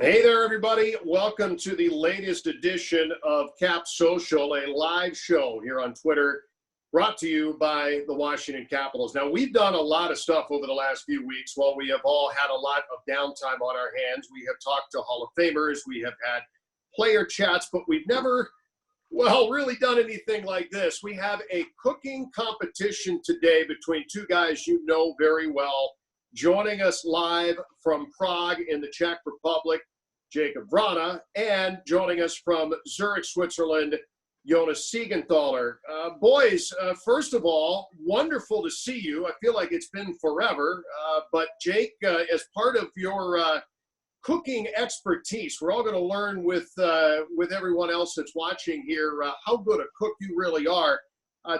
Hey there, everybody. Welcome to the latest edition of Cap Social, a live show here on Twitter, brought to you by the Washington Capitals. Now, we've done a lot of stuff over the last few weeks. While we have all had a lot of downtime on our hands, we have talked to Hall of Famers, we have had player chats, but we've never, really done anything like this. We have a cooking competition today between two guys you know very well. Joining us live from Prague in the Czech Republic, Jakub Vrana, and joining us from Zurich, Switzerland, Jonas Siegenthaler. Boys, first of all, wonderful to see you. I feel like it's been forever, but Jake, as part of your cooking expertise, we're all going to learn with everyone else that's watching here how good a cook you really are.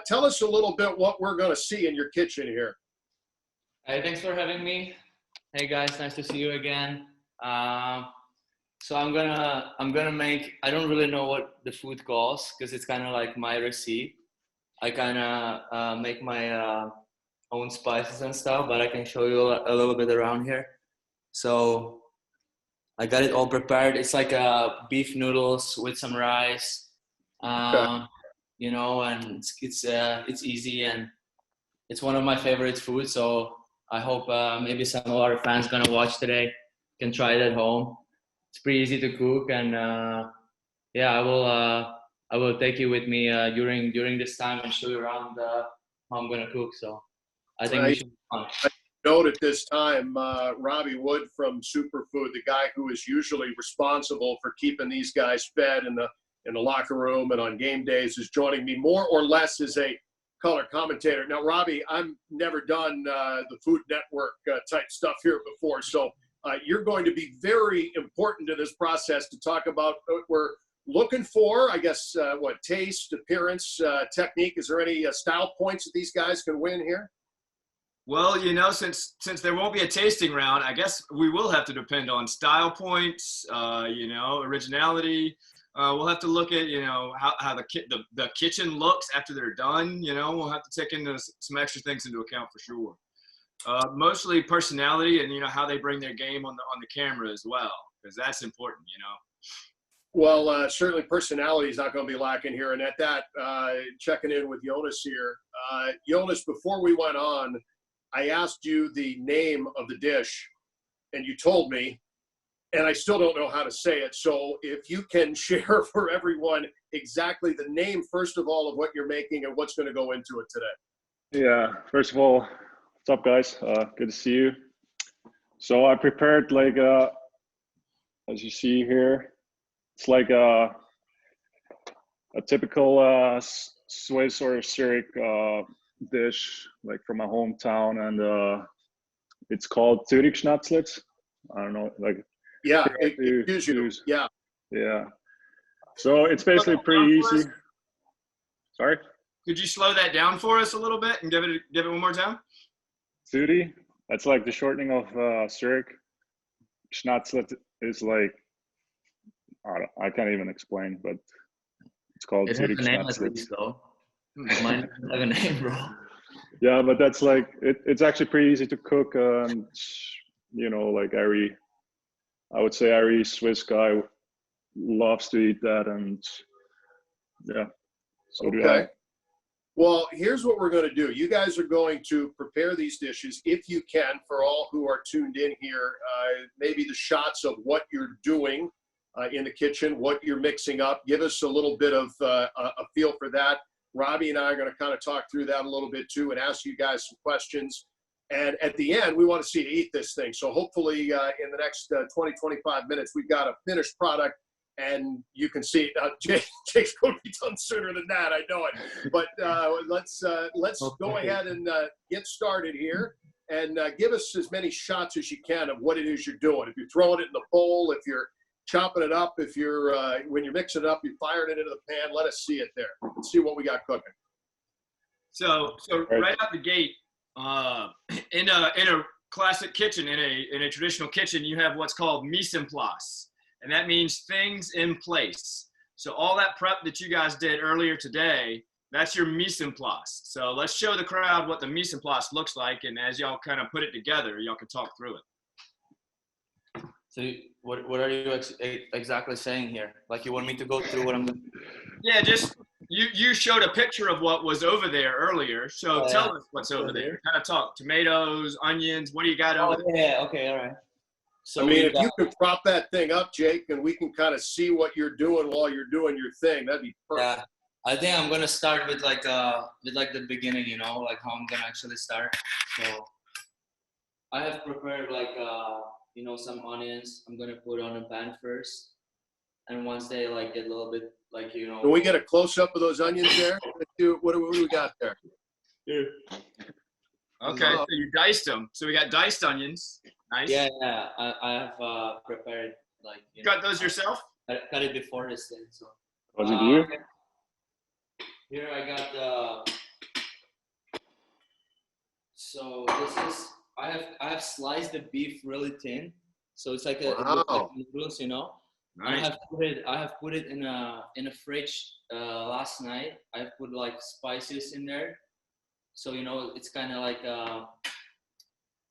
Tell us a little bit what we're going to see in your kitchen here. Hey, thanks for having me. Hey guys, nice to see you again. So I'm gonna make. I don't really know what the food calls because it's kind of like my recipe. I kind of make my own spices and stuff, but I can show you a little bit around here. So I got it all prepared. It's like beef noodles with some rice, and it's easy and it's one of my favorite foods. So I hope maybe some of our fans gonna watch today can try it at home. It's pretty easy to cook, and I will take you with me during this time and show you around how I'm gonna cook. So I think we should be fun. Note at this time, Robbie Wood from Superfood, the guy who is usually responsible for keeping these guys fed in the locker room and on game days, is joining me more or less as a color commentator. Now, Robbie, I've never done the Food Network type stuff here before, so you're going to be very important to this process to talk about what we're looking for. I guess taste, appearance, technique. Is there any style points that these guys can win here? Well, since there won't be a tasting round, I guess we will have to depend on style points, originality. We'll have to look at, how the kitchen looks after they're done. We'll have to take into some extra things into account for sure. Mostly personality and, how they bring their game on the camera as well, because that's important, Well, certainly personality is not going to be lacking here. And at that, checking in with Jonas here. Jonas, before we went on, I asked you the name of the dish, and you told me, and I still don't know how to say it. So if you can share for everyone exactly the name, first of all, of what you're making and what's going to go into it today. Yeah, first of all, what's up, guys? Good to see you. So I prepared as you see here, it's like a typical Swiss or Zurich dish, like from my hometown, and it's called Zurich Schnatzlitz. I don't know, Yeah, Yeah. So it's basically pretty easy. Sorry? Could you slow that down for us a little bit and give it one more time? Zurich, that's like the shortening of Zurich. Schnatzlitz is like, I can't even explain, but it's called Zurich Schnatzlitz. Mine doesn't have a name, bro. Yeah, but that's like, it's actually pretty easy to cook, and I would say every Swiss guy loves to eat that, and yeah, so do I. Well, here's what we're going to do. You guys are going to prepare these dishes, if you can, for all who are tuned in here, maybe the shots of what you're doing in the kitchen, what you're mixing up. Give us a little bit of a feel for that. Robbie and I are going to kind of talk through that a little bit too and ask you guys some questions. And at the end, we want to see you eat this thing. So hopefully in the next 20, 25 minutes, we've got a finished product and you can see it. Jake's going to be done sooner than that. I know it. But let's go ahead and get started here and give us as many shots as you can of what it is you're doing. If you're throwing it in the bowl, if you're chopping it up, if you're when you're mixing it up, you're firing it into the pan. Let us see it there. Let's see what we got cooking. So right out the gate, in a classic kitchen, in a traditional kitchen, you have what's called mise en place, and that means things in place. So all that prep that you guys did earlier today, that's your mise en place. So let's show the crowd what the mise en place looks like, and as y'all kind of put it together, y'all can talk through it. So what are you exactly saying here? Like you want me to go through what I'm doing? Yeah, just you showed a picture of what was over there earlier. So tell us what's over there. Kind of talk tomatoes, onions. What do you got over there? Yeah. Okay. All right. So I mean, if you could prop that thing up, Jake, and we can kind of see what you're doing while you're doing your thing, that'd be perfect. Yeah, I think I'm gonna start with like the beginning, you know, like how I'm gonna actually start. So I have prepared like you know, some onions. I'm gonna put on a pan first, and once they like get a little bit like, you know. Can we get a close up of those onions there? What do we got there? Here. Okay, so you diced them. So we got diced onions. Nice. Yeah. I have prepared like. You got those yourself? I cut it before this thing, so. Was it you? Here I got the. So this is I have sliced the beef really thin, so it's like it looks like noodles, you know. Nice. I have put it in a fridge last night. I have put like spices in there, so you know it's kind of like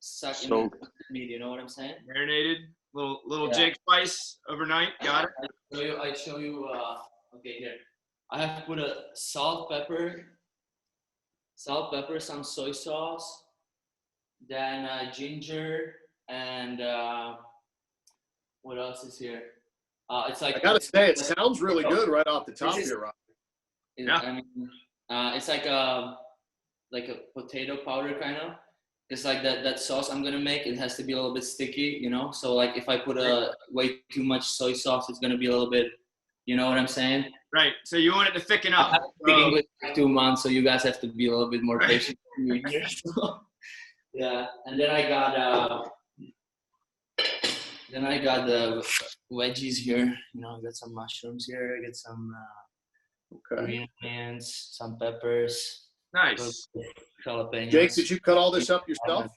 suck in the meat. You know what I'm saying? Marinated, little Jake spice overnight. Got it. I show you. Okay, here. I have put a salt, pepper, some soy sauce, then ginger, and what else is here? It's like, I gotta say, it sounds really good right off the top here, Rob. Yeah. I mean, it's like a potato powder kind of. It's like that sauce I'm gonna make. It has to be a little bit sticky, you know. So like if I put way too much soy sauce, it's gonna be a little bit. You know what I'm saying? Right. So you want it to thicken up. I haven't been speaking English for 2 months, so you guys have to be a little bit more patient with me here. So, yeah, and then I got the veggies here. You know, I got some mushrooms here. I got some green onions, some peppers. Nice. Jalapenos. Jake, did you cut all this up yourself?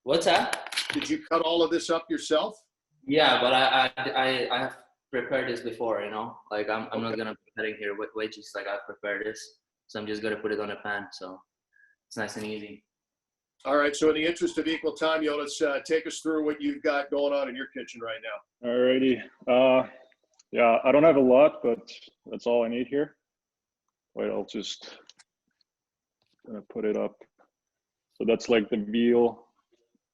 What's that? Did you cut all of this up yourself? Yeah, but I have prepared this before, you know. Like I'm not gonna be cutting here with veggies. Like I've prepared this, so I'm just gonna put it on a pan. So it's nice and easy. All right. So in the interest of equal time, Jonas, take us through what you've got going on in your kitchen right now. Alrighty. Yeah, I don't have a lot, but that's all I need here. Wait, I'll just put it up. So that's like the veal.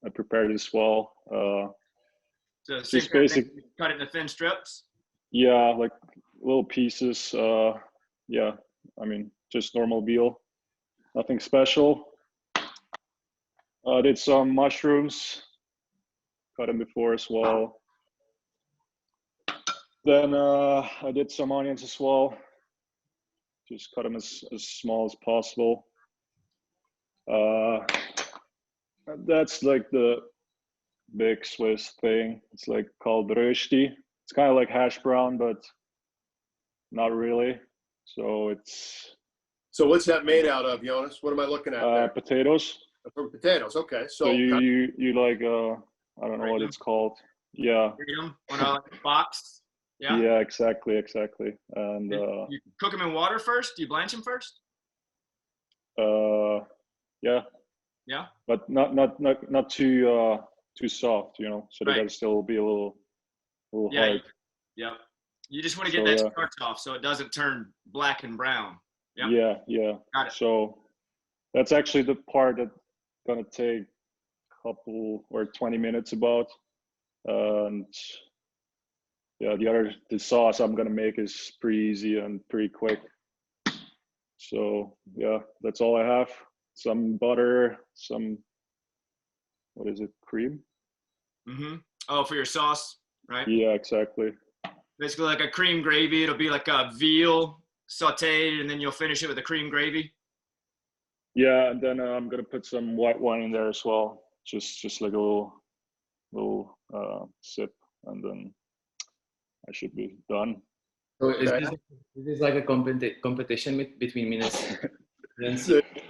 I prepared as well. So just basic. Cut it into thin strips. Yeah, like little pieces. Yeah, I mean, just normal veal. Nothing special. I did some mushrooms. Cut them before as well. Then I did some onions as well. Just cut them as small as possible. That's like the big Swiss thing. It's like called rösti. It's kind of like hash brown, but not really. So it's. So what's that made out of, Jonas? What am I looking at there? Potatoes. From potatoes. Okay. So you like I don't know what it's called. Yeah. On a box. Yeah. Yeah. Exactly. And you cook them in water first. Do you blanch them first? Yeah. Yeah. But not too soft, you know. So they gotta still be a little hard. Yeah. You just want to get that starch off so it doesn't turn black and brown. Yeah. Yeah. Got it. So that's actually the part that's gonna take a couple or 20 minutes about. And yeah, the sauce I'm gonna make is pretty easy and pretty quick. So yeah, that's all I have. Some butter, some, what is it, cream? Mm-hmm. Oh, for your sauce, right? Yeah, exactly. Basically like a cream gravy. It'll be like a veal sauteed, and then you'll finish it with a cream gravy. Yeah, and then I'm gonna put some white wine in there as well. Just like a little sip, and then I should be done. So is this like a competition between me and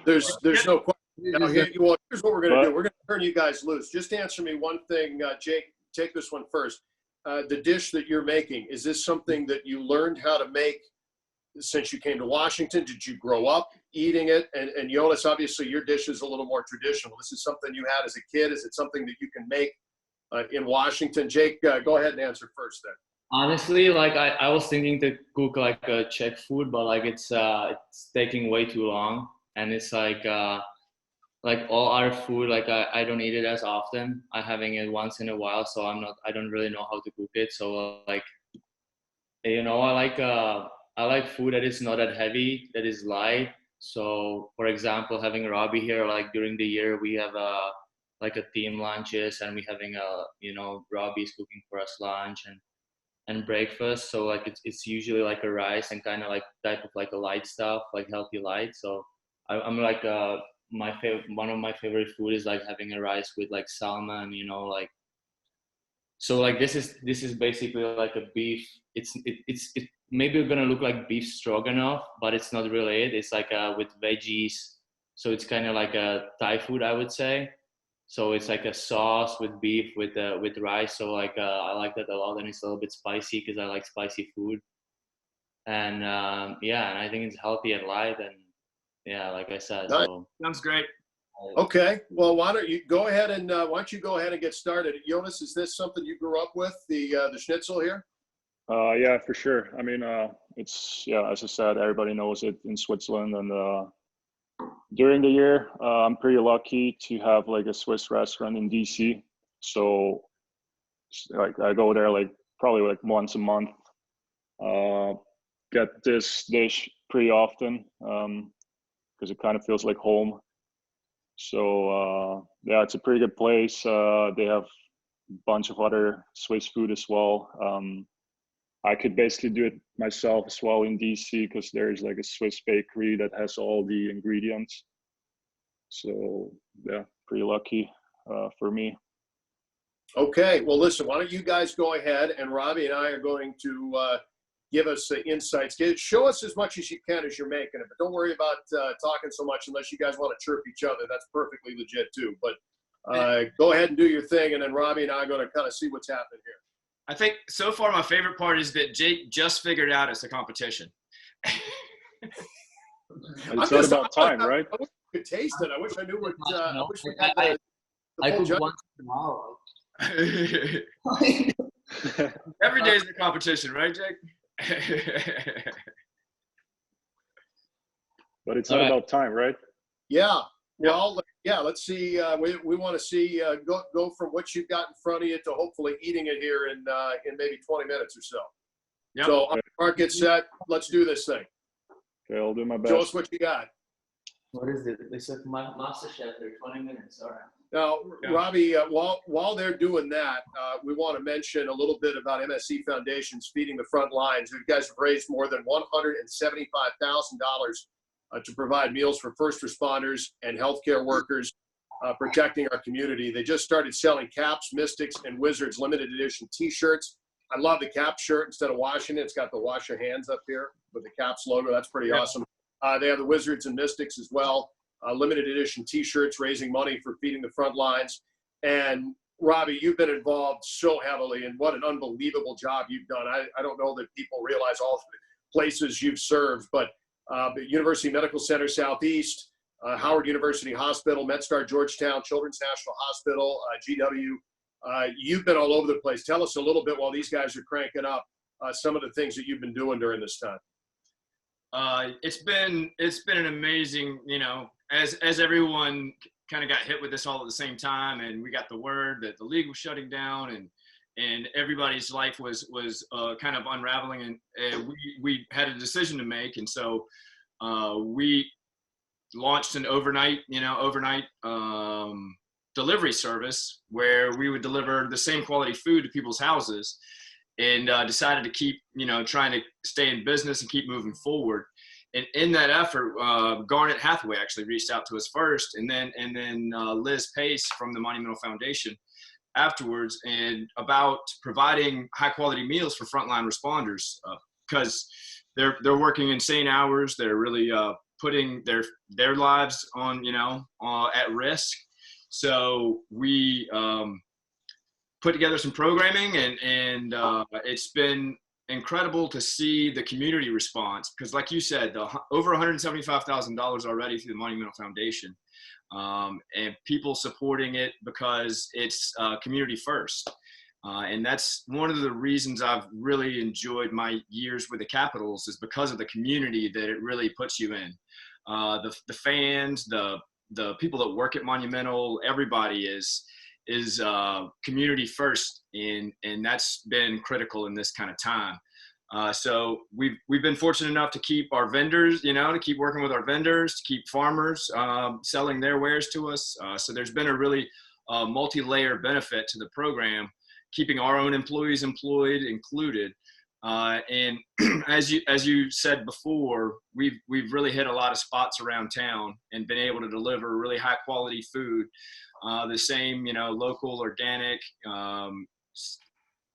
There's no question. Now, here's what we're going to do. We're going to turn you guys loose. Just answer me one thing, Jake. Take this one first. The dish that you're making, is this something that you learned how to make since you came to Washington? Did you grow up eating it? And Jonas, obviously your dish is a little more traditional. This is something you had as a kid. Is it something that you can make in Washington. Jake, go ahead and answer first then. Honestly, like I was thinking to cook like a Czech food, but like it's taking way too long, and it's like all our food, like I don't eat it as often. I'm having it once in a while, so I don't really know how to cook it. So like, you know, I like food that is not that heavy, that is light. So for example, having Robbie here, like during the year we have like a team lunches, and we having you know, Robbie's cooking for us lunch and breakfast. So like it's usually like a rice and kind of like type of like a light stuff, like healthy light. So I'm like one of my favorite food is like having a rice with like salmon, you know, like. So like this is basically like a beef. It's maybe gonna look like beef stroganoff, but it's not really it. It's like with veggies. So it's kind of like a Thai food, I would say. So it's like a sauce with beef with rice. So like I like that a lot, and it's a little bit spicy because I like spicy food. And yeah, and I think it's healthy and light, and yeah, like I said. Nice. So Sounds great. Okay, well, why don't you go ahead and get started? Jonas, is this something you grew up with, the schnitzel here? Yeah, for sure. I mean, it's, yeah, as I said, everybody knows it in Switzerland, and during the year, I'm pretty lucky to have like a Swiss restaurant in DC. So like I go there like probably like once a month. Get this dish pretty often because it kind of feels like home. So yeah, it's a pretty good place. They have a bunch of other Swiss food as well. I could basically do it myself as well in DC because there's like a Swiss bakery that has all the ingredients. So yeah, pretty lucky for me. Okay, well, listen, why don't you guys go ahead, and Robbie and I are going to give us insights. Show us as much as you can as you're making it, but don't worry about talking so much unless you guys want to chirp each other. That's perfectly legit too. But go ahead and do your thing, and then Robbie and I are going to kind of see what's happening here. I think so far my favorite part is that Jake just figured out it's a competition. It's not about time, right? I wish we could taste it. I wish I knew what. I wish we had I full could jug. once in a while. Every day is a competition, right, Jake? But it's not about time, right? Yeah. Well, yeah. Let's see. We want to see go from what you've got in front of you to hopefully eating it here in maybe 20 minutes or so. Yep. So Mark, get set. Let's do this thing. Okay, I'll do my best. Show us what you got. What is it? They said Master Chef. They're 20 minutes. All right. Now, Yeah. Robbie, while they're doing that, we want to mention a little bit about MSC Foundation's Feeding the Front Lines. You guys have raised more than $175,000 to provide meals for first responders and healthcare workers protecting our community. They just started selling Caps, Mystics, and Wizards limited edition T-shirts. I love the Caps shirt. Instead of washing it, it's got the wash your hands up here with the Caps logo. That's pretty awesome. They have the Wizards and Mystics as well. Limited edition T-shirts, raising money for Feeding the Front Lines. And Robbie, you've been involved so heavily, and what an unbelievable job you've done. I don't know that people realize all the places you've served, but University Medical Center Southeast, Howard University Hospital, MedStar Georgetown, Children's National Hospital, GW. You've been all over the place. Tell us a little bit while these guys are cranking up some of the things that you've been doing during this time. It's been an amazing, you know, as everyone kind of got hit with this all at the same time, and we got the word that the league was shutting down, and everybody's life was kind of unraveling, and we had a decision to make, and so we launched an overnight delivery service where we would deliver the same quality food to people's houses, and decided to keep, trying to stay in business and keep moving forward. And in that effort, Garnet Hathaway actually reached out to us first, and then Liz Pace from the Monumental Foundation afterwards, and about providing high quality meals for frontline responders, because they're working insane hours. They're really putting their lives on at risk. So we put together some programming, and it's been incredible to see the community response, because like you said, over $175,000 already through the Monumental Foundation, and people supporting it because it's community first. And that's one of the reasons I've really enjoyed my years with the Capitals, is because of the community that it really puts you in. The fans, the people that work at Monumental, everybody is community first, and that's been critical in this kind of time. So we've been fortunate enough to keep our vendors, to keep working with our vendors, to keep farmers selling their wares to us. So there's been a really multi-layer benefit to the program, keeping our own employees employed included. And as you said before, we've really hit a lot of spots around town and been able to deliver really high quality food, the same local organic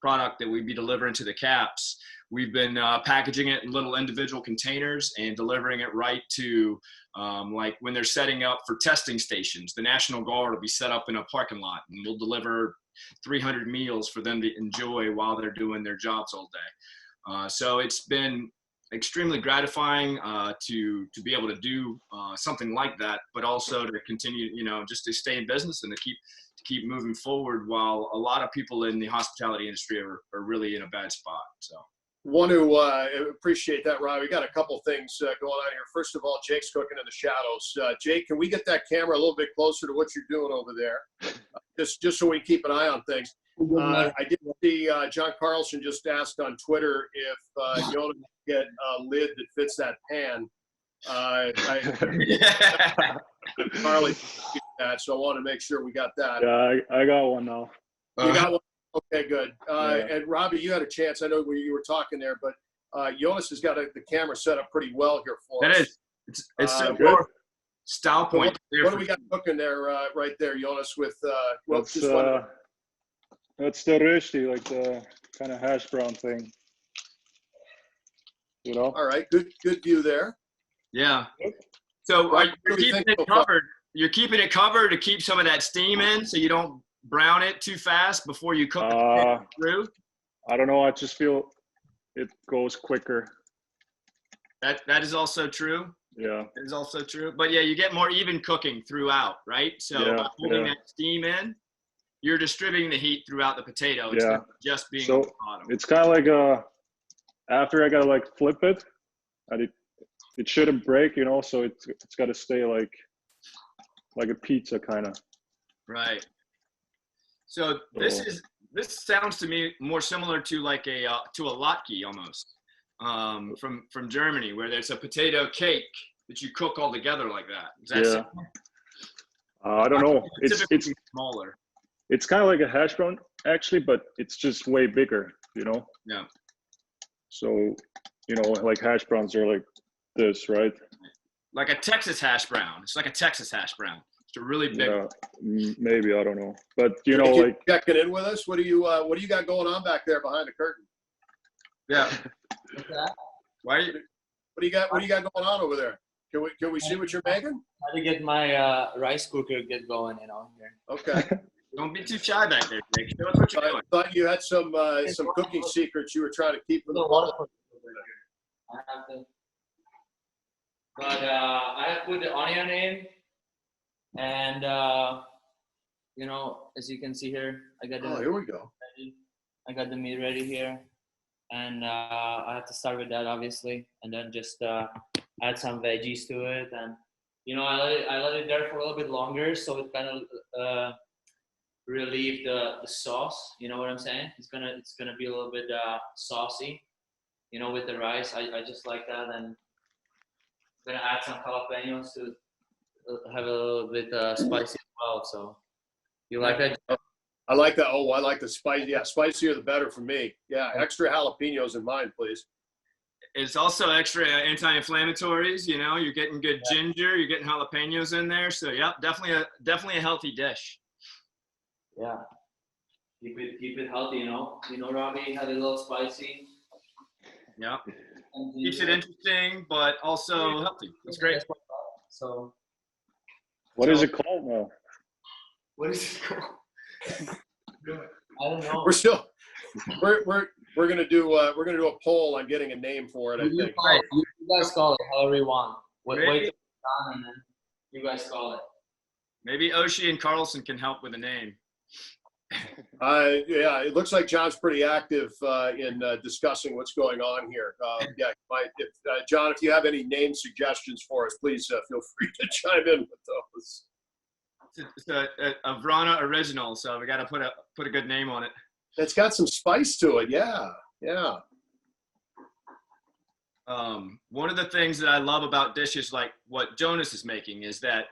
product that we'd be delivering to the Caps. We've been packaging it in little individual containers and delivering it right to like when they're setting up for testing stations. The National Guard will be set up in a parking lot, and we'll deliver 300 meals for them to enjoy while they're doing their jobs all day. So it's been extremely gratifying to be able to do something like that, but also to continue, just to stay in business and to keep moving forward while a lot of people in the hospitality industry are really in a bad spot. So. Want to appreciate that, Robbie. We got a couple things going on here. First of all, Jake's cooking in the shadows. Jake, can we get that camera a little bit closer to what you're doing over there? Just so we keep an eye on things. I did see John Carlson just asked on Twitter if Jonas can get a lid that fits that pan. Carly did that, so I want to make sure we got that. Yeah, I got one now. You got one? Okay, good. And Robbie, you had a chance. I know you were talking there, but Jonas has got the camera set up pretty well here for us. That is. It's so good. Style point. What do we got cooking there, right there, Jonas? With that's the rösti, like the kind of hash brown thing. All right, good view there. Yeah. So you're keeping it covered. You're keeping it covered to keep some of that steam in, so you don't brown it too fast before you cook it through. I don't know. I just feel it goes quicker. That is also true. Yeah. It is also true. But yeah, you get more even cooking throughout, right? So by holding that steam in, you're distributing the heat throughout the potato instead of just being on the bottom. It's kind of like after I gotta like flip it, and it shouldn't break, so it's got to stay like a pizza kind of. Right. So this sounds to me more similar to like a latke almost, from Germany, where there's a potato cake that you cook all together like that. Is that similar? I don't know. It's smaller. It's kind of like a hash brown actually, but it's just way bigger, Yeah. So, like hash browns are like this, right? Like a Texas hash brown. It's like a Texas hash brown. It's a really big. Yeah, maybe, I don't know, but like checking in with us. What do you got going on back there behind the curtain? Yeah. What's that? Why? What do you got going on over there? Can we see what you're making? Try to get my rice cooker going, here. Okay. Don't be too shy back there, Jake. Show us what you're doing. I thought you had some cooking secrets you were trying to keep from the public. I have put the onion in, and as you can see here, I got the here we go. I got the meat ready here, and I have to start with that obviously, and then just add some veggies to it, and I let it there for a little bit longer, so it kind of relieve the sauce. You know what I'm saying? It's gonna be a little bit saucy, with the rice. I just like that, and I'm gonna add some jalapenos to have a little bit spicy as well. So you like that? I like that. Oh, I like the spice. Yeah, spicier the better for me. Yeah, extra jalapenos in mine, please. It's also extra anti-inflammatories. You're getting good ginger. You're getting jalapenos in there. So yeah, definitely a healthy dish. Yeah, keep it healthy. Robbie, have it a little spicy. Yeah, keeps it interesting, but also healthy. That's great. So, what is it called now? What is it called? I don't know. We're gonna do a poll on getting a name for it. I think. You guys call it however you want. Wait till Maybe- it's done and then you guys call it. Maybe Oshie and Carlson can help with a name. Yeah, it looks like John's pretty active in discussing what's going on here. John, if you have any name suggestions for us, please feel free to chime in with those. It's a Vrana original, so we got to put a good name on it. It's got some spice to it. Yeah. One of the things that I love about dishes like what Jonas is making is that,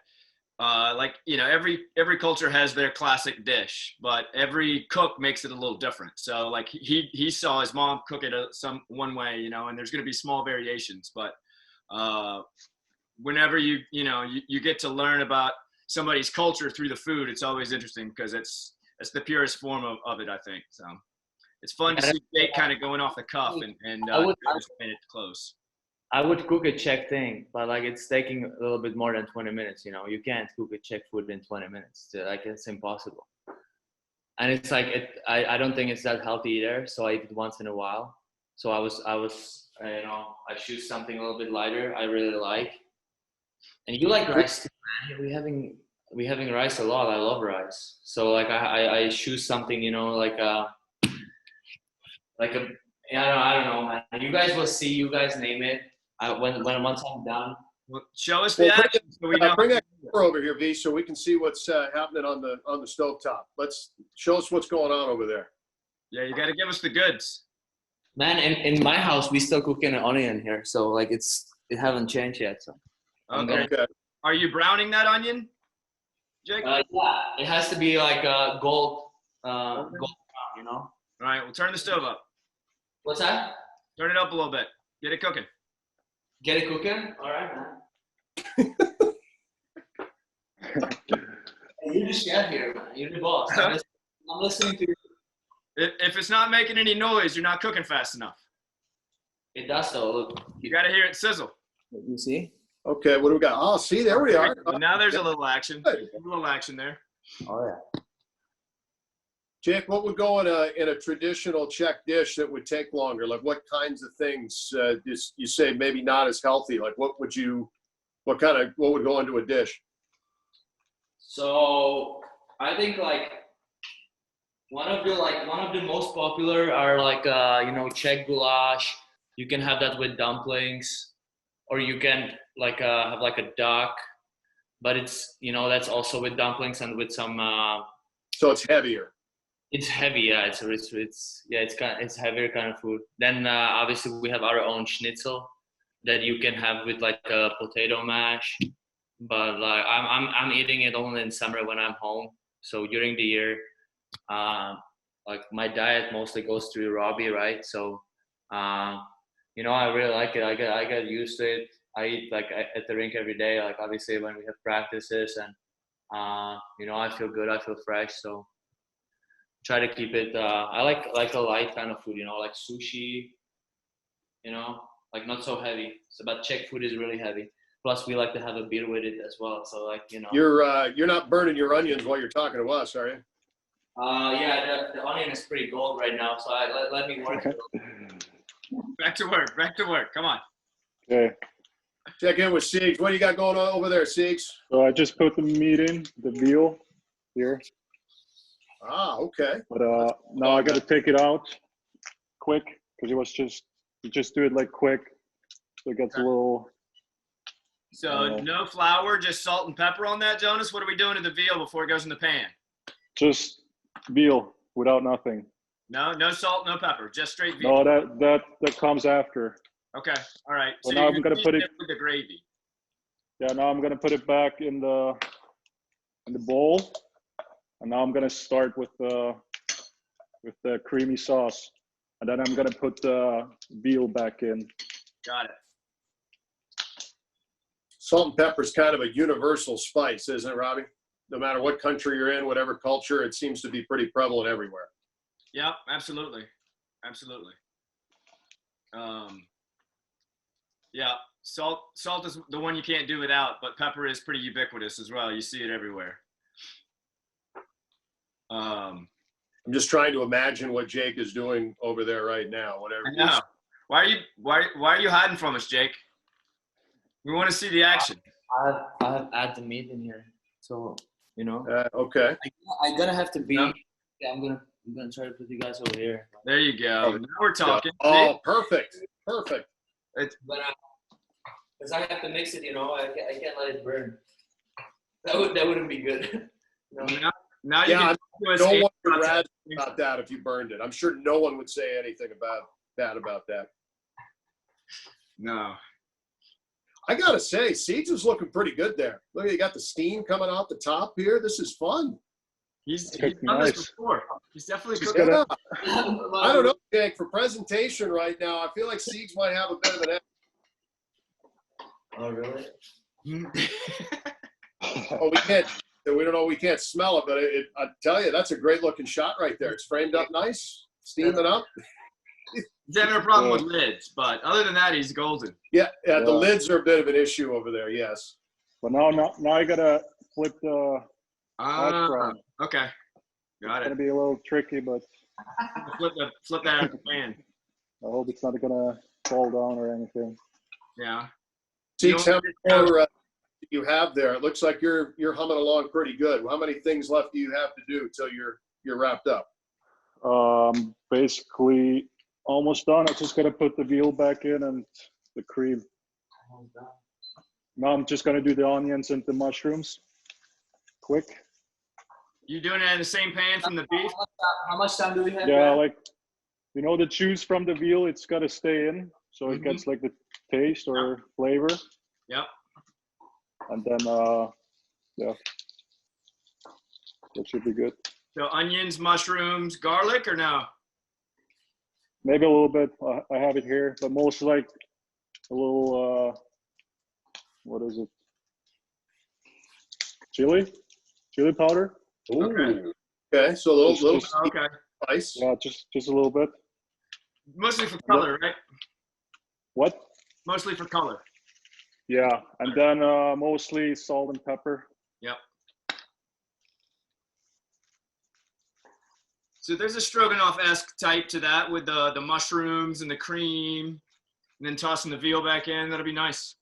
every culture has their classic dish, but every cook makes it a little different. So like he saw his mom cook it one way, and there's going to be small variations. But whenever you get to learn about somebody's culture through the food, it's always interesting because it's the purest form of it, I think. So it's fun to see Jake kind of going off the cuff and it close. I would cook a Czech thing, but like it's taking a little bit more than 20 minutes. You can't cook a Czech food in 20 minutes. Like it's impossible. And it's like I don't think it's that healthy either. So I eat it once in a while. So I choose something a little bit lighter. I really like. And you like rice too, man. We having rice a lot. I love rice. So like I choose something, I don't know, man. You guys will see. You guys name it. Once I'm done. Well, show us the action. Bring that camera over here, V, so we can see what's happening on the stovetop. Let's show us what's going on over there. Yeah, you got to give us the goods. Man, in my house we still cooking an onion here, so like it haven't changed yet. So. Okay. Are you browning that onion, Jake? Yeah, it has to be like gold brown, All right, we'll turn the stove up. What's that? Turn it up a little bit. Get it cooking. Get it cooking? All right, man. You're the chef here, man. You're the boss. I'm listening to you. If it's not making any noise, you're not cooking fast enough. It does, though. Look. You got to hear it sizzle. You see? Okay, what do we got? Oh, see, there we are. Now there's a little action. A little action there. Oh, yeah. Jake, what would go in a traditional Czech dish that would take longer? Like what kinds of things you say maybe not as healthy? Like what would go into a dish? So I think like one of the most popular are like Czech goulash. You can have that with dumplings, or you can like have like a duck, but it's that's also with dumplings and with some. So it's heavier. It's heavy, yeah. It's heavier kind of food. Then obviously we have our own schnitzel that you can have with like a potato mash. But like I'm eating it only in summer when I'm home. So during the year, like my diet mostly goes through Robbie, right? So I really like it. I get used to it. I eat like at the rink every day. Like obviously when we have practices and I feel good. I feel fresh. So. Try to keep it. I like a light kind of food, like sushi. Like not so heavy. So, but Czech food is really heavy. Plus, we like to have a beer with it as well. So, like You're not burning your onions while you're talking to us, are you? Yeah, the onion is pretty gold right now. So let me work. Back to work. Come on. Okay. Check in with Siegs. What do you got going on over there, Siegs? So I just put the meat in, the veal here. Ah, okay. But now I got to take it out quick because you just do it like quick, so it gets a little. So no flour, just salt and pepper on that, Jonas. What are we doing to the veal before it goes in the pan? Just veal without nothing. No salt, no pepper, just straight veal. No, that comes after. Okay, all right. Well, so now I'm gonna put it with the gravy. Yeah, now I'm gonna put it back in the bowl. And now I'm gonna start with the creamy sauce, and then I'm gonna put the veal back in. Got it. Salt and pepper is kind of a universal spice, isn't it, Robbie? No matter what country you're in, whatever culture, it seems to be pretty prevalent everywhere. Yep, absolutely. Yeah, salt is the one you can't do without, but pepper is pretty ubiquitous as well. You see it everywhere. I'm just trying to imagine what Jake is doing over there right now. Whatever. I know. Why are you hiding from us, Jake? We want to see the action. I have add the meat in here, so you know. Okay. I'm gonna have to be. No. Yeah, I'm gonna try to put you guys over here. There you go. Now we're talking. Oh, perfect. Perfect. But because I have to mix it, you know, I can't let it burn. That wouldn't be good. No. Now you Yeah, can no one would razz about that if you burned it. I'm sure no one would say anything bad about that. No. I gotta say, Seeds is looking pretty good there. Look, you got the steam coming out the top here. This is fun. He's Cooking done this nice. before. He's definitely Just cooking. gotta- I don't know, Jake. For presentation right now, I feel like Seeds might have a bit of an edge. Oh really? Oh, we can't. We don't know. We can't smell it, but I tell you, that's a great looking shot right there. It's framed up nice, steaming up. He's having a problem with lids, but other than that, he's golden. Yeah, the Yeah. lids are a bit of an issue over there. Yes. But now I gotta flip the hash brown. Okay. Got It's gonna it. be a little tricky, but Flip that out of the pan. I hope it's not gonna fall down or anything. Yeah. Seeks, how many more do you have there? It looks like you're humming along pretty good. How many things left do you have to do till you're wrapped up? Basically almost done. I just gotta put the veal back in and the cream. Now I'm just gonna do the onions and the mushrooms. Quick. You doing it in the same pan from the beef? How much time do we have? Yeah, left? like the juice from the veal, it's gotta stay in, so it gets like the taste or flavor. Yep. And then yeah, that should be good. So onions, mushrooms, garlic, or no? Maybe a little bit. I have it here, but most like a little what is it? Chili powder. Ooh. Okay, so a little Okay. spice. Yeah, just a little bit. Mostly for color, right? What? Mostly for color. Yeah, and then mostly salt and pepper. Yep. So there's a stroganoff-esque type to that with the mushrooms and the cream, and then tossing the veal back in. That'll be nice.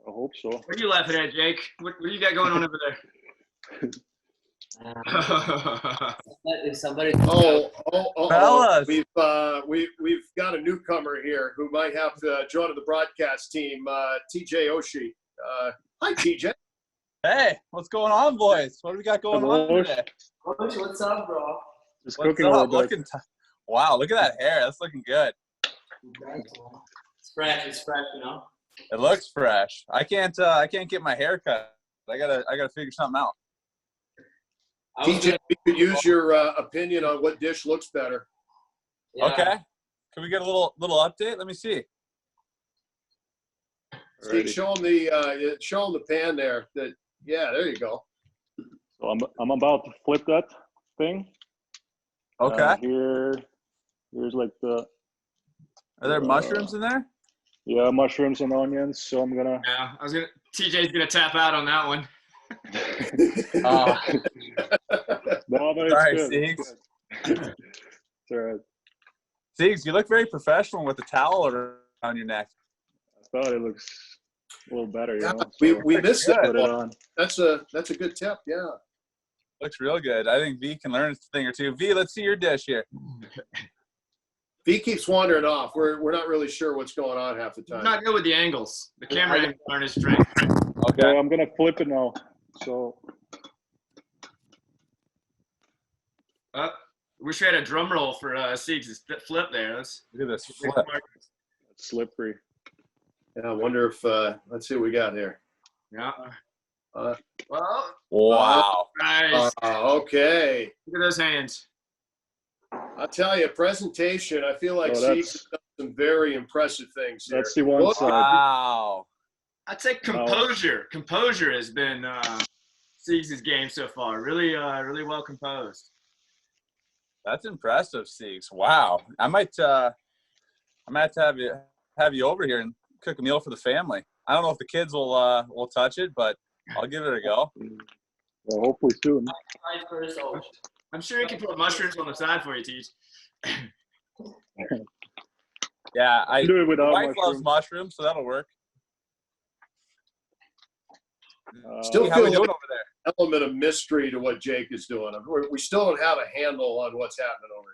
I hope so. What are you laughing at, Jake? What do you got going on over there? If somebody. Fellas. We've got a newcomer here who might have to join the broadcast team. TJ Oshie. Hi, TJ. Hey, what's going on, boys? What do we got going on today? What's up, bro? Just What's cooking a up? little bit. Wow, look at that hair. That's looking good. It's fresh. It's fresh, you know. It looks fresh. I can't get my hair cut. I gotta figure something out. TJ, we could use your opinion on what dish looks better. Yeah. Okay. Can we get a little update? Let me see. Steve, show him the pan there. There you go. So I'm about to flip that thing. Okay. Here's like the. Are there mushrooms in there? Yeah, mushrooms and onions. So I'm gonna. Yeah, TJ's gonna tap out on that one. No, but it's Sorry, good. Siegs. It's all right. Siegs, you look very professional with the towel around your neck. I thought it looks a little better, you Yeah, know. we missed Good. that Put it one. on. That's a good tip. Yeah. Looks real good. I think V can learn a thing or two. V, let's see your dish here. V keeps wandering off. We're not really sure what's going on half the He's time. not good with the angles. The camera angles aren't his strength. Okay. So I'm gonna flip it now. So Wish we had a drum roll for Siegs' flip there. Let's Look at this flip. it's slippery. Yeah, I wonder if let's see what we got here. Yeah. Uh, Well, Wow. nice. Okay. Look at those hands. I'll tell you, presentation. I feel like Oh, Seeks that's- has done some very impressive things here. That's the one Whoa. side. Wow. I'd say composure. Composure has been Siegs' game so far. Really well composed. That's impressive, Siegs. Wow. I might have to have you over here and cook a meal for the family. I don't know if the kids will touch it, but I'll give it a go. Well, hopefully soon. Right first, I'm sure he can put mushrooms on the side for you, Teach. Yeah, Do it my without wife loves mushrooms. mushrooms, so that'll work. Still How we feel doing like over there? element of mystery to what Jake is doing. We still don't have a handle on what's happening over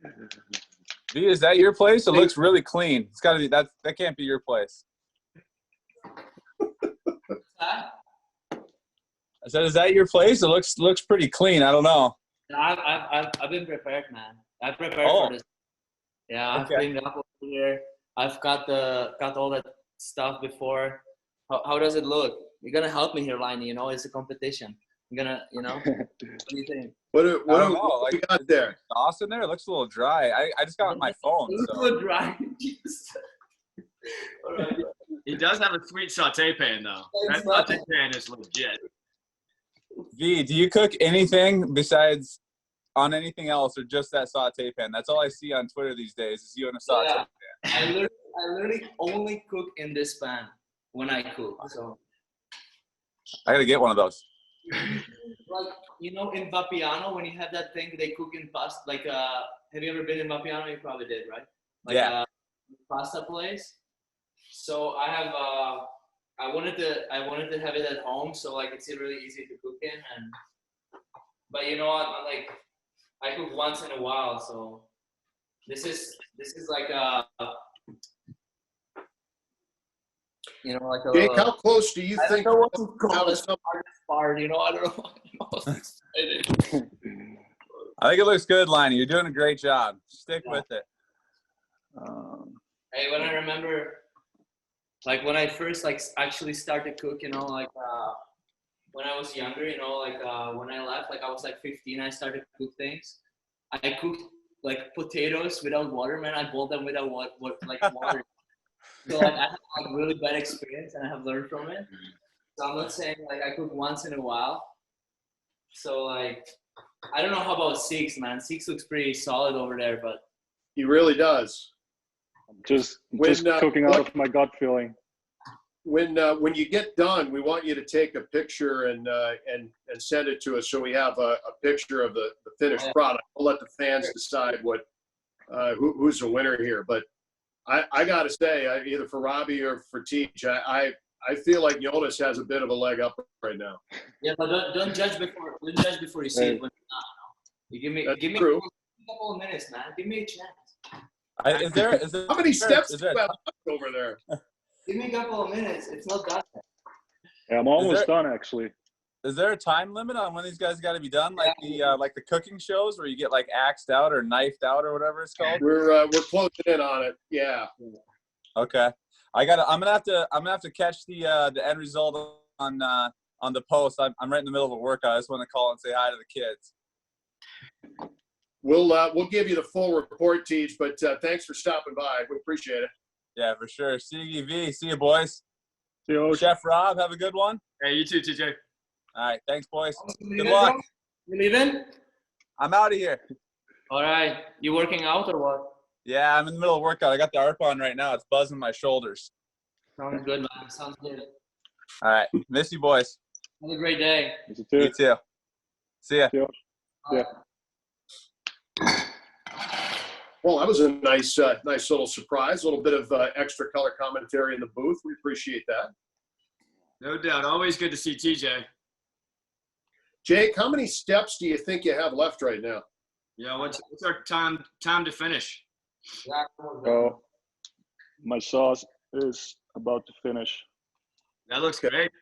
here. V, is that your place? It looks really clean. It's got to be that. That can't be your place. I said, is that your place? It looks pretty clean. I don't know. I've been prepared, man. I prepared for this. Yeah, I've cleaned up over here. I've got all that stuff before. How does it look? You're gonna help me here, Liney. You know, it's a competition. I'm gonna, what do you think? What do we got there? Sauce in there? It looks a little dry. I just got my phone. It looks a little dry. All right. He does have a sweet saute pan, though. That saute pan is legit. V, do you cook anything besides on anything else or just that saute pan? That's all I see on Twitter these days is you in a saute pan. I literally only cook in this pan when I cook. So I got to get one of those. like, you know, in Vapiano, when you have that thing they cook in pasta, like have you ever been in Vapiano? You probably did, right? Like, yeah. Pasta place. So I have I wanted to have it at home, so like it's really easy to cook in. But you know what? I cook once in a while, so this is like you know, like a Jake, how close do you think? I don't know what to call this part, you know. I don't know. I think it looks good, Liney. You're doing a great job. Stick with it. Hey, when I remember, like when I first actually started cook, you know, like when I was younger, you know, like when I left, like I was like 15, I started to cook things. I cooked like potatoes without water, man. I boiled them without water. So like I have like really bad experience, and I have learned from it. So I'm not saying like I cook once in a while. So like I don't know how about Six, man. Six looks pretty solid over there, but He really does. Just cooking out of my gut feeling. When you get done, we want you to take a picture and send it to us so we have a picture of the finished product. We'll let the fans decide who's the winner here. But I got to say, either for Robbie or for Teach, I feel like Jonas has a bit of a leg up right now. Yeah, but don't judge before you see it. But you give me a couple of minutes, man. Give me a chance. Is there How many steps do you have left over there? Give me a couple of minutes. It's not that bad. Yeah, I'm almost done actually. Is there a time limit on when these guys got to be done, like the cooking shows where you get like axed out or knifed out or whatever it's called? We're closing in on it. Yeah. Okay. I'm gonna have to catch the end result on the post. I'm right in the middle of a workout. I just want to call and say hi to the kids. We'll give you the full report, Teach. But thanks for stopping by. We appreciate it. Yeah, for sure. See you, V. See you, boys. See you. Chef Rob, have a good one. Hey, you too, TJ. All right, thanks, boys. Good luck. You leaving? I'm out of here. All right. You working out or what? Yeah, I'm in the middle of workout. I got the ARP on right now. It's buzzing my shoulders. Sounds good, man. Sounds good. All right. Miss you, boys. Have a great day. You too. See ya. Yeah. Well, that was a nice little surprise. A little bit of extra color commentary in the booth. We appreciate that. No doubt. Always good to see TJ. Jake, how many steps do you think you have left right now? Yeah, what's our time to finish? Oh, my sauce is about to finish, That looks great.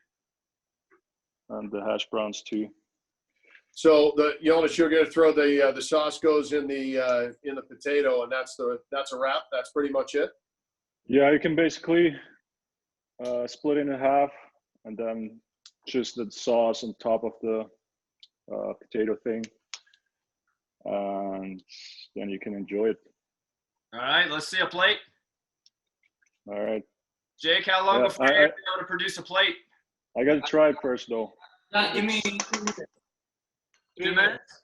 and the hash browns too. So Jonas, you're going to throw the sauce goes in the potato, and that's a wrap. That's pretty much it. Yeah, you can basically split it in half, and then just the sauce on top of the potato thing, and then you can enjoy it. All right, let's see a plate. All right. Jake, how long before you're able to produce a plate? I got to try it first, though. Give me 2 minutes. 2 minutes?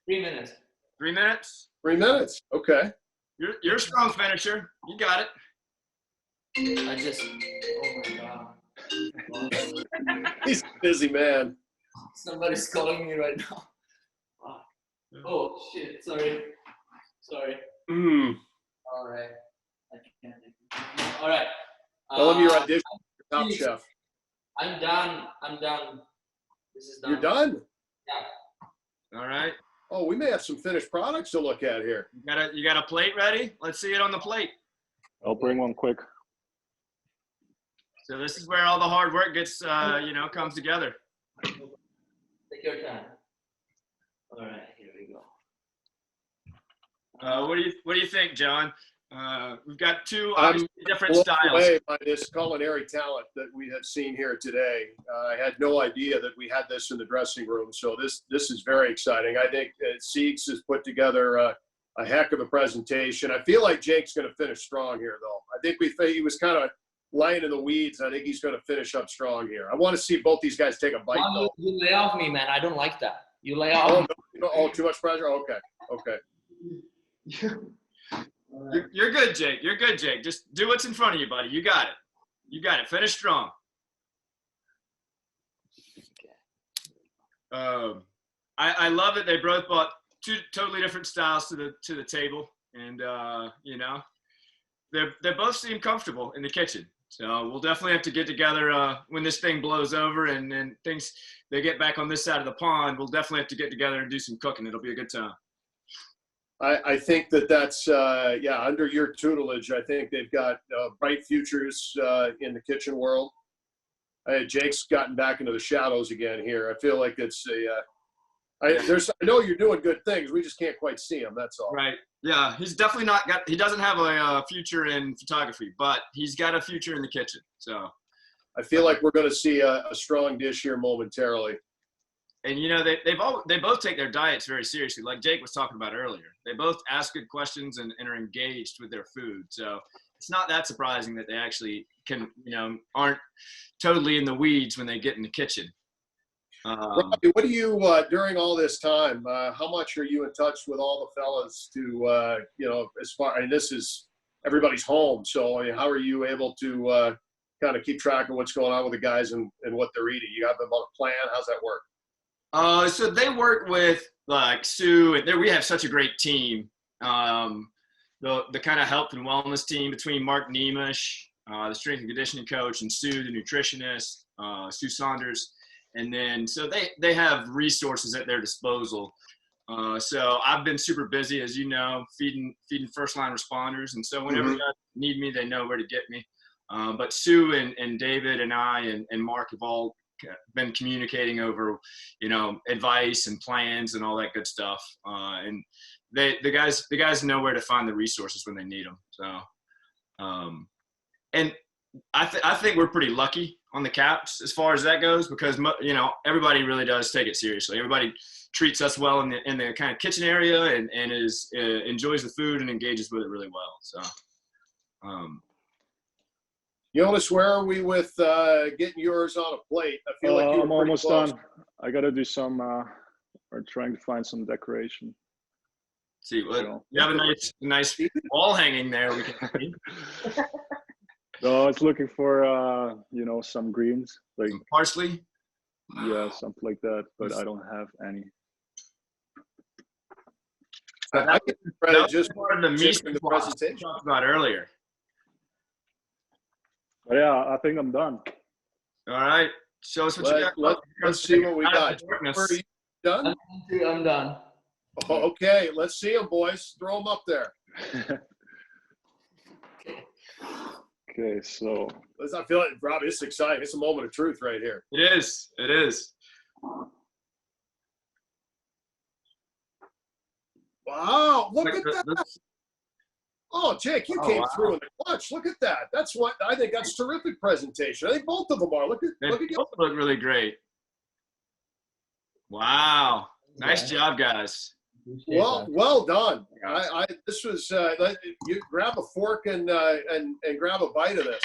3 minutes. 3 minutes? 3 minutes. Okay. You're a strong finisher. You got it. Oh my God. He's a busy man. Somebody's calling me right now. Oh shit! Sorry. Mm. All right. I can't. All right. Tell him your audition for Top Chef. I'm done. This is done. You're done? Yeah. All right. Oh, we may have some finished products to look at here. You got a plate ready? Let's see it on the plate. I'll bring one quick. So this is where all the hard work gets, comes together. Take your time. All right, here we go. What do you think, John? We've got two I'm obviously different blown styles. away by this culinary talent that we have seen here today. I had no idea that we had this in the dressing room, so this is very exciting. I think Siegs has put together a heck of a presentation. I feel like Jake's going to finish strong here, though. I think he was kind of lying in the weeds. I think he's going to finish up strong here. I want to see both these guys take a bite, though. You lay off me, man. I don't like that. You lay off. Oh, too much pressure? Okay. You're good, Jake. You're good, Jake. Just do what's in front of you, buddy. You got it. Finish strong. I love it. They both brought two totally different styles to the table, and they both seem comfortable in the kitchen. So we'll definitely have to get together when this thing blows over and they get back on this side of the pond. We'll definitely have to get together and do some cooking. It'll be a good time. I think that's under your tutelage. I think they've got bright futures in the kitchen world. Jake's gotten back into the shadows again here. I feel like it's I know you're doing good things. We just can't quite see him. That's all. Right. Yeah. He's definitely he doesn't have a future in photography, but he's got a future in the kitchen. So I feel like we're going to see a strong dish here momentarily. And they both take their diets very seriously, like Jake was talking about earlier. They both ask good questions and are engaged with their food. So it's not that surprising that they actually aren't totally in the weeds when they get in the kitchen. Robbie, what do you during all this time? How much are you in touch with all the fellas to as far? I mean, this is everybody's home, so how are you able to kind of keep track of what's going on with the guys and what they're eating? You have them on a plan? How's that work? So they work with like Sue, and we have such a great team. The kind of health and wellness team between Mark Nemish, the strength and conditioning coach, and Sue, the nutritionist, Sue Saunders. And then, so they have resources at their disposal. So I've been super busy, as you know, feeding first line responders. And so whenever they need me, they know where to get me. But Sue and David and I and Mark have all been communicating over, advice and plans and all that good stuff. And the guys know where to find the resources when they need them. So, and I think we're pretty lucky on the Caps as far as that goes, because everybody really does take it seriously. Everybody treats us well in the kind of kitchen area and enjoys the food and engages with it really well. So, Jonas, where are we with getting yours on a plate? I feel like I'm almost done. I got to do some. We're trying to find some decoration. See, well, you have a nice wall hanging there. We can see. No, I was looking for some greens, like some parsley. Yeah, something like that, but I don't have any. I get credit just part of the meat the presentation we talked about earlier. But yeah, I think I'm done. All right, show us what you got. Let's see what we got. Are you done? I'm done. Oh, okay, let's see them, boys. Throw them up there. Okay, so I feel like, Robbie, it's exciting. It's a moment of truth right here. It is. It is. Wow, look at that. Oh, Jake, you came through in the clutch. Look at that. That's what I think. That's terrific presentation. I think both of them are. Look at you. Both look really great. Wow. Nice job, guys. Well done. This was you grab a fork and grab a bite of this.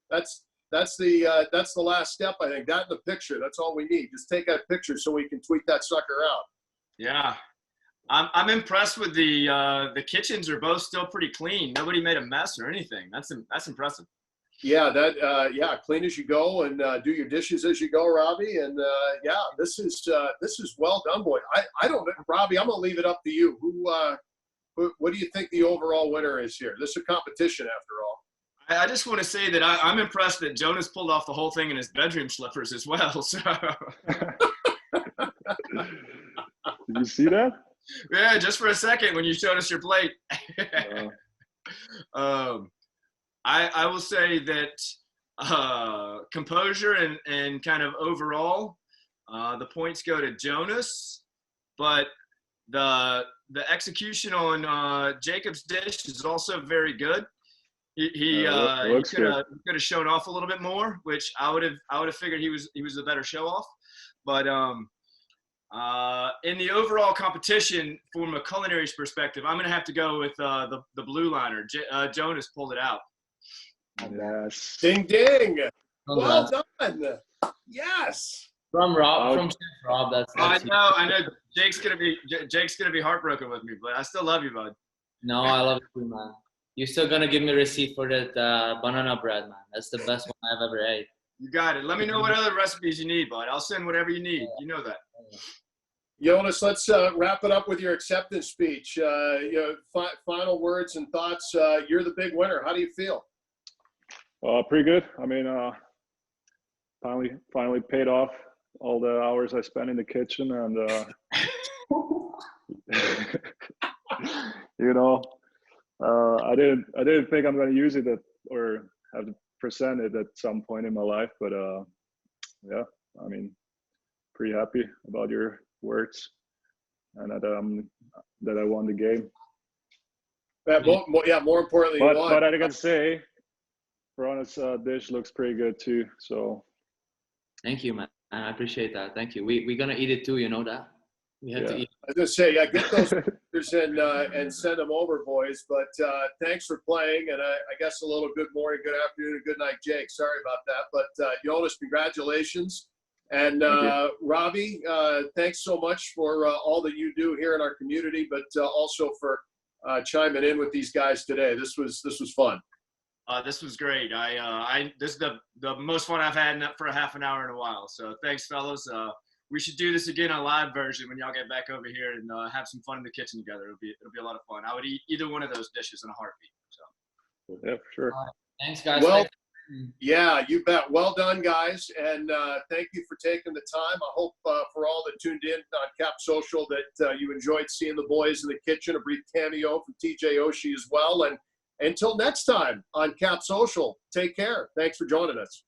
That's the last step, I think. That in the picture. That's all we need. Just take that picture so we can tweet that sucker out. Yeah. I'm impressed with the kitchens are both still pretty clean. Nobody made a mess or anything. That's impressive. Yeah, clean as you go and do your dishes as you go, Robbie. And this is well done, boy. I don't know, Robbie. I'm gonna leave it up to you. What do you think the overall winner is here? This is a competition after all. I just want to say that I'm impressed that Jonas pulled off the whole thing in his bedroom slippers as well. So. Did you see that? Yeah, just for a second when you showed us your plate. I will say that composure and kind of overall, the points go to Jonas, but the execution on Jakub's dish is also very good. He could have shown off a little bit more, which I would have figured he was a better show off. But in the overall competition, from a culinary perspective, I'm gonna have to go with the blue liner. Jonas pulled it out. Yes. Ding ding. Well done. Yes. From Chef Rob. That's I know. Jake's gonna be heartbroken with me, but I still love you, bud. No, I love you, man. You're still gonna give me a receipt for that banana bread, man. That's the best one I've ever ate. You got it. Let me know what other recipes you need, bud. I'll send whatever you need. You know that. Jonas, let's wrap it up with your acceptance speech. Final words and thoughts. You're the big winner. How do you feel? Pretty good. I mean, finally paid off all the hours I spent in the kitchen, and I didn't think I'm going to use it or have to present it at some point in my life, but yeah, I mean, pretty happy about your words and that I won the game. More importantly, but I gotta say, Vrana's dish looks pretty good too. So thank you, man. I appreciate that. Thank you. We're gonna eat it too. You know that. We have to eat. I was gonna say, get those pictures and send them over, boys. But thanks for playing, and I guess a little good morning, good afternoon, and good night, Jake. Sorry about that, but Jonas, congratulations, and Robbie, thanks so much for all that you do here in our community, but also for chiming in with these guys today. This was fun. This was great. This is the most fun I've had for a half an hour in a while. So thanks, fellas. We should do this again on live version when y'all get back over here and have some fun in the kitchen together. It'll be a lot of fun. I would eat either one of those dishes in a heartbeat. So. Yeah, for sure. Thanks, guys. Well, yeah, you bet. Well done, guys, and thank you for taking the time. I hope for all that tuned in on Cap Social that you enjoyed seeing the boys in the kitchen. A brief cameo from TJ Oshie as well. And until next time on Cap Social, take care. Thanks for joining us.